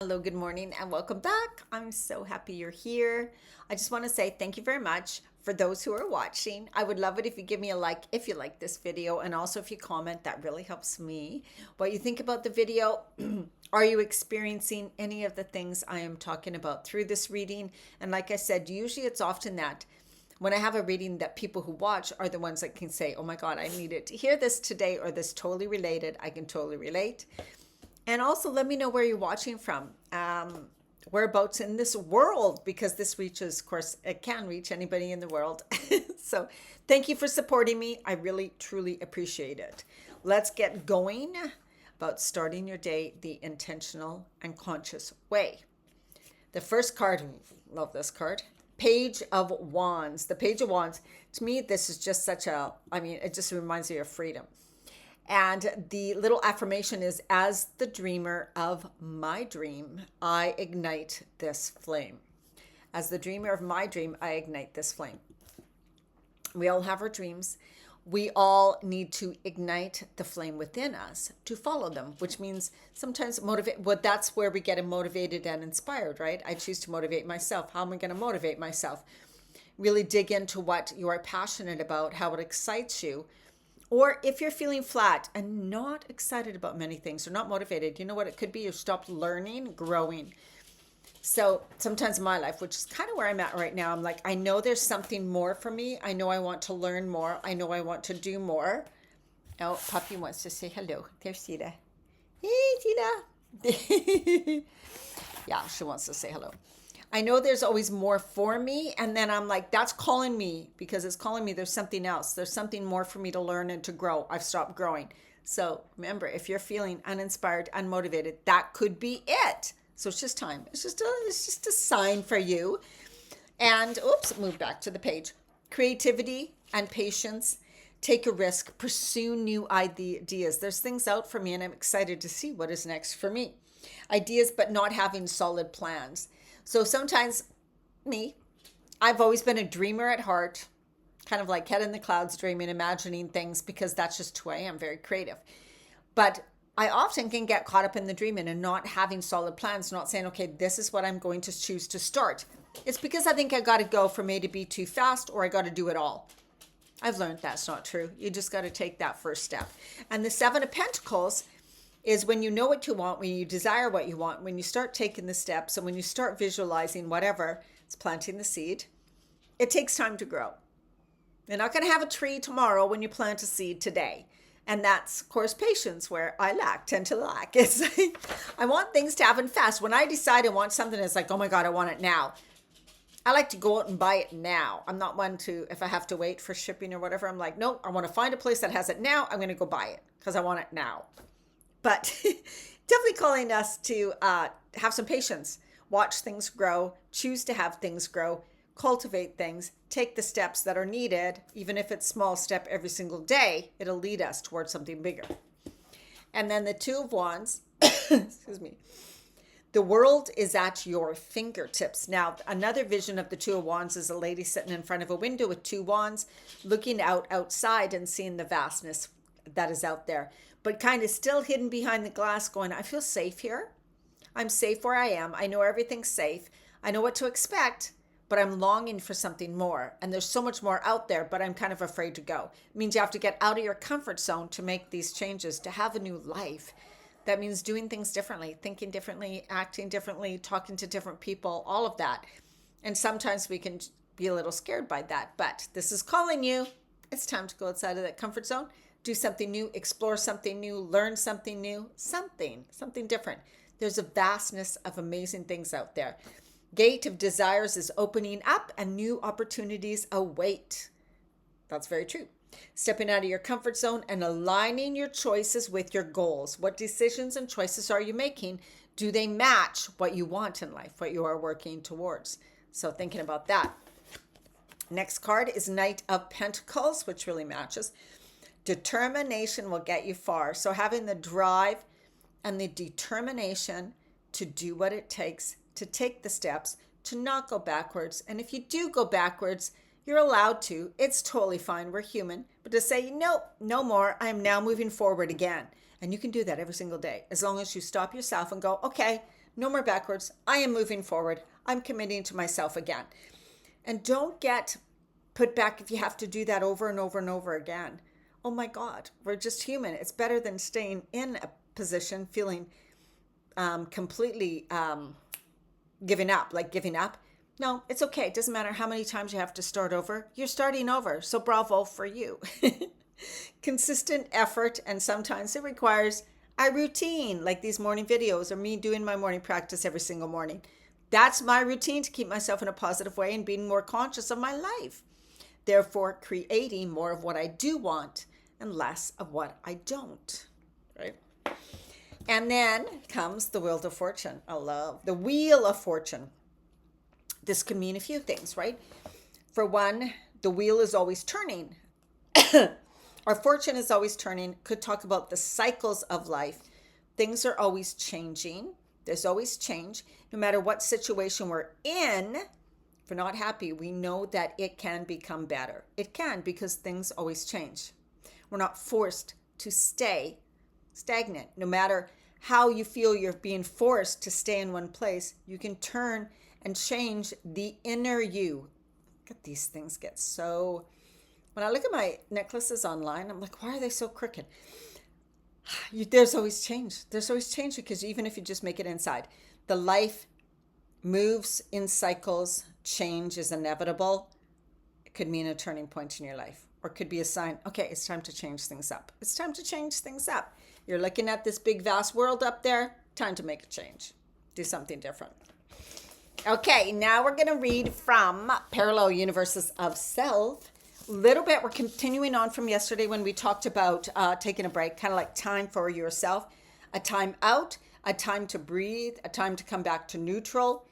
Hello, good morning, and welcome back. I'm so happy you're here. I just want to say thank you very much for those who are watching. I would love it if you give me a like if you like this video, and also if you comment, that really helps me. What you think about the video? Are you experiencing any of the things I am talking about through this reading? And like I said, usually it's often that when I have a reading that people who watch are the ones that can say, oh my God, I needed to hear this today, or this totally related. I can totally relate. And also let me know where you're watching from, whereabouts in this world, because this reaches, of course, it can reach anybody in the world. So thank you for supporting me. I really, truly appreciate it. Let's get going about starting your day the intentional and conscious way. The first card, love this card, Page of Wands. The Page of Wands, to me, this is just it just reminds me of freedom. And the little affirmation is, as the dreamer of my dream, I ignite this flame. As the dreamer of my dream, I ignite this flame. We all have our dreams. We all need to ignite the flame within us to follow them, which means sometimes motivate. Well, that's where we get motivated and inspired, right? I choose to motivate myself. How am I going to motivate myself? Really dig into what you are passionate about, how it excites you. Or if you're feeling flat and not excited about many things or not motivated, you know what it could be? You've stopped learning, growing. So sometimes in my life, which is kind of where I'm at right now, I'm like, I know there's something more for me. I know I want to learn more. I know I want to do more. Oh, Puppy wants to say hello. There's Sita. Hey, Sita. Yeah, she wants to say hello. I know there's always more for me. And then I'm like, that's calling me, because it's calling me. There's something else. There's something more for me to learn and to grow. I've stopped growing. So remember, if you're feeling uninspired, unmotivated, that could be it. So it's just time. It's just a sign for you. And oops, move back to the page. Creativity and patience. Take a risk. Pursue new ideas. There's things out for me, and I'm excited to see what is next for me. Ideas, but not having solid plans. So sometimes I've always been a dreamer at heart, kind of like head in the clouds, dreaming, imagining things, because that's just who I am, very creative. But I often can get caught up in the dreaming and not having solid plans, not saying, okay, this is what I'm going to choose to start. It's because I think I got to go from A to B too fast, or I got to do it all. I've learned that's not true. You just got to take that first step. And the Seven of Pentacles is when you know what you want, when you desire what you want, when you start taking the steps, and when you start visualizing whatever, it's planting the seed. It takes time to grow. You're not going to have a tree tomorrow when you plant a seed today. And that's, of course, patience, where tend to lack. It's like, I want things to happen fast. When I decide I want something, it's like, oh my God, I want it now. I like to go out and buy it now. I'm not one to, if I have to wait for shipping or whatever, I'm like, nope, I want to find a place that has it now. I'm going to go buy it because I want it now. But definitely calling us to have some patience, watch things grow, choose to have things grow, cultivate things, take the steps that are needed. Even if it's small step every single day, it'll lead us towards something bigger. And then the Two of Wands, excuse me, the world is at your fingertips. Now, another vision of the Two of Wands is a lady sitting in front of a window with two wands, looking outside and seeing the vastness that is out there, but kind of still hidden behind the glass, going, I feel safe here. I'm safe where I am. I know everything's safe. I know what to expect, but I'm longing for something more. And there's so much more out there, but I'm kind of afraid to go. It means you have to get out of your comfort zone to make these changes, to have a new life. That means doing things differently, thinking differently, acting differently, talking to different people, all of that. And sometimes we can be a little scared by that, but this is calling you. It's time to go outside of that comfort zone. Do something new, explore something new, learn something new, something different. There's a vastness of amazing things out there. Gate of Desires is opening up and new opportunities await. That's very true. Stepping out of your comfort zone and aligning your choices with your goals. What decisions and choices are you making? Do they match what you want in life, what you are working towards? So thinking about that. Next card is Knight of Pentacles, which really matches. Determination will get you far. So having the drive and the determination to do what it takes, to take the steps, to not go backwards. And if you do go backwards, you're allowed to. It's totally fine. We're human. But to say, nope, no more. I am now moving forward again. And you can do that every single day, as long as you stop yourself and go, okay, No more backwards. I am moving forward. I'm committing to myself again. And don't get put back if you have to do that over and over and over again. Oh my God, we're just human. It's better than staying in a position feeling completely giving up, like giving up. No, it's okay. It doesn't matter how many times you have to start over. You're starting over. So bravo for you. Consistent effort, and sometimes it requires a routine, like these morning videos or me doing my morning practice every single morning. That's my routine to keep myself in a positive way and being more conscious of my life. Therefore, creating more of what I do want and less of what I don't. Right? And then comes the Wheel of Fortune. I love the Wheel of Fortune. This could mean a few things, right? For one, the wheel is always turning. Our fortune is always turning. Could talk about the cycles of life. Things are always changing. There's always change. No matter what situation we're in, if we're not happy, we know that it can become better. It can, because things always change. We're not forced to stay stagnant. No matter how you feel you're being forced to stay in one place, you can turn and change the inner you. Look at these things get so... When I look at my necklaces online, I'm like, why are they so crooked? There's always change. There's always change, because even if you just make it inside, the life moves in cycles. Change is inevitable. It could mean a turning point in your life, or it could be a sign, okay, it's time to change things up. It's time to change things up. You're looking at this big, vast world up there. Time to make a change. Do something different. Okay, now we're going to read from Parallel Universes of Self. Little bit, we're continuing on from yesterday when we talked about taking a break, kind of like time for yourself, a time out, a time to breathe, a time to come back to neutral.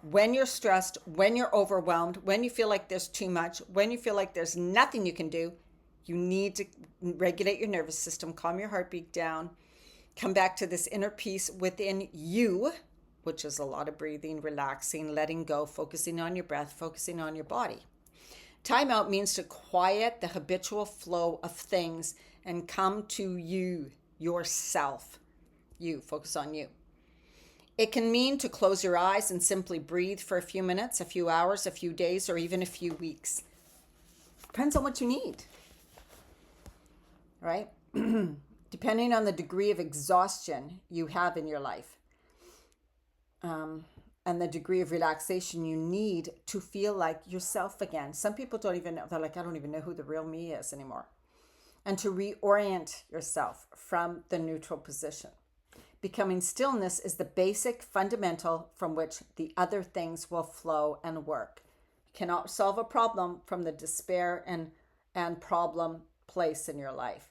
When you're stressed, when you're overwhelmed, when you feel like there's too much, when you feel like there's nothing you can do, you need to regulate your nervous system, calm your heartbeat down, come back to this inner peace within you, which is a lot of breathing, relaxing, letting go, focusing on your breath, focusing on your body. Time out means to quiet the habitual flow of things and come to you, yourself. You, focus on you. It can mean to close your eyes and simply breathe for a few minutes, a few hours, a few days, or even a few weeks. Depends on what you need, right? Depending on the degree of exhaustion you have in your life. And the degree of relaxation you need to feel like yourself again. Some people don't even know. They're like, I don't even know who the real me is anymore. And to reorient yourself from the neutral position. Becoming stillness is the basic fundamental from which the other things will flow and work. You cannot solve a problem from the despair and problem place in your life.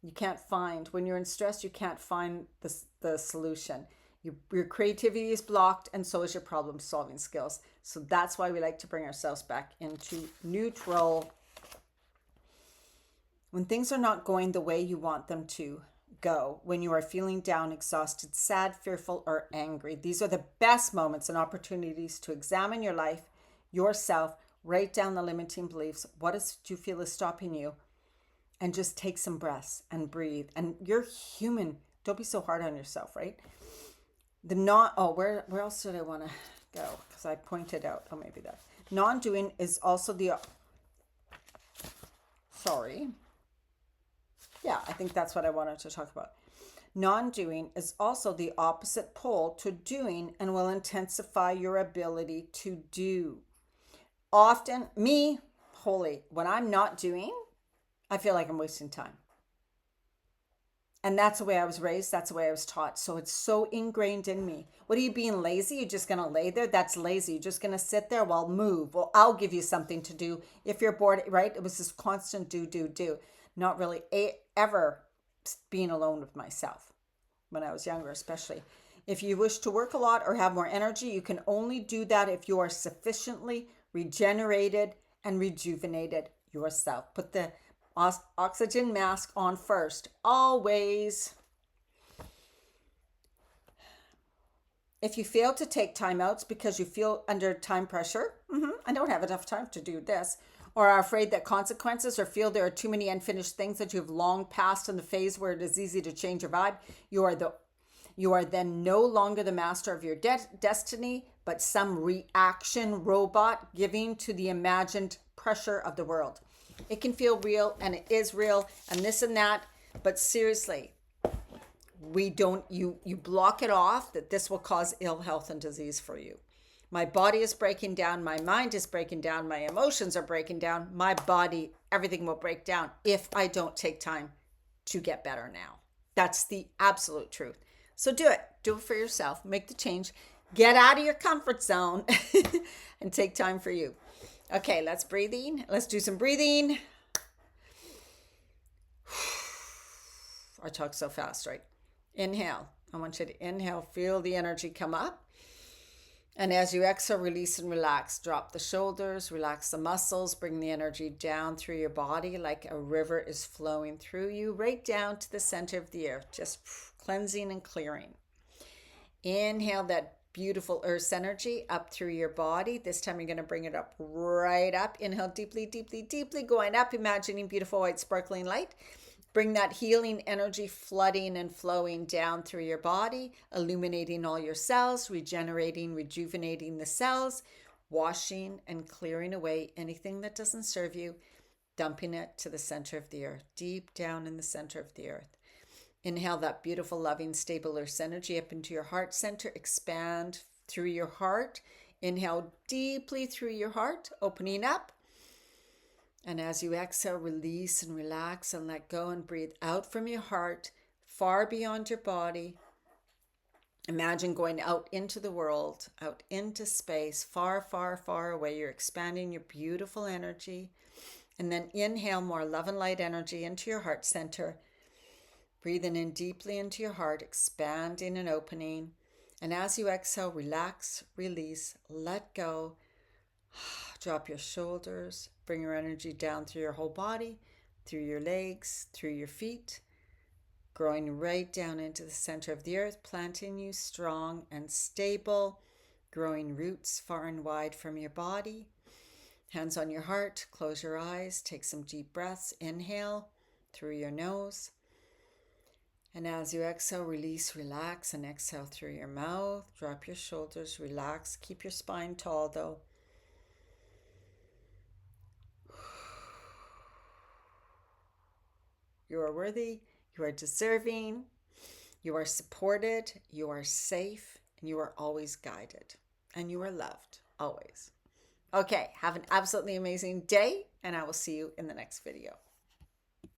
You can't find, when you're in stress, you can't find the solution. Your creativity is blocked, and so is your problem solving skills. So that's why we like to bring ourselves back into neutral. When things are not going the way you want them to go, when you are feeling down, exhausted, sad, fearful, or angry, these are the best moments and opportunities to examine your life, yourself, write down the limiting beliefs. What do you feel is stopping you? And just take some breaths and breathe. And you're human. Don't be so hard on yourself, right? Where else did I want to go? Because I pointed out, maybe that. Non-doing is also I think that's what I wanted to talk about. Non-doing is also the opposite pole to doing and will intensify your ability to do. Often, when I'm not doing, I feel like I'm wasting time. And that's the way I was raised. That's the way I was taught. So it's so ingrained in me. What are you being lazy? You're just going to lay there? That's lazy. You're just going to sit there? Well, move. Well, I'll give you something to do. If you're bored, right? It was this constant do. Not really ever being alone with myself when I was younger, especially. If you wish to work a lot or have more energy, you can only do that if you are sufficiently regenerated and rejuvenated yourself. Put the oxygen mask on first, always. If you fail to take time outs because you feel under time pressure, I don't have enough time to do this, or are afraid that consequences, or feel there are too many unfinished things that you have long passed in the phase where it is easy to change your vibe, You are then no longer the master of your destiny, but some reaction robot giving to the imagined pressure of the world. It can feel real, and it is real, and this and that, but seriously, we don't, you block it off that this will cause ill health and disease for you. My body is breaking down, my mind is breaking down, my emotions are breaking down, my body, everything will break down if I don't take time to get better now. That's the absolute truth. So do it for yourself, make the change, get out of your comfort zone and take time for you. Okay, let's do some breathing. I talk so fast, right? Inhale. I want you to inhale, feel the energy come up. And as you exhale, release and relax. Drop the shoulders, relax the muscles, bring the energy down through your body like a river is flowing through you, right down to the center of the earth, just cleansing and clearing. Inhale that beautiful earth energy up through your body. This time you're going to bring it up, right up. Inhale deeply, deeply, deeply, going up, imagining beautiful white sparkling light. Bring that healing energy flooding and flowing down through your body, illuminating all your cells, regenerating, rejuvenating the cells, washing and clearing away anything that doesn't serve you, dumping it to the center of the earth, deep down in the center of the earth. Inhale that beautiful, loving, stable earth energy up into your heart center, expand through your heart. Inhale deeply through your heart, opening up. And as you exhale, release and relax and let go and breathe out from your heart, far beyond your body. Imagine going out into the world, out into space, far, far, far away. You're expanding your beautiful energy. And then inhale more love and light energy into your heart center. Breathing in deeply into your heart, expanding and opening. And as you exhale, relax, release, let go. Drop your shoulders, bring your energy down through your whole body, through your legs, through your feet, growing right down into the center of the earth, planting you strong and stable, growing roots far and wide from your body. Hands on your heart, close your eyes, take some deep breaths. Inhale through your nose. And as you exhale, release, relax, and exhale through your mouth. Drop your shoulders, relax. Keep your spine tall though. You are worthy, you are deserving, you are supported, you are safe, and you are always guided. And you are loved, always. Okay, have an absolutely amazing day, and I will see you in the next video.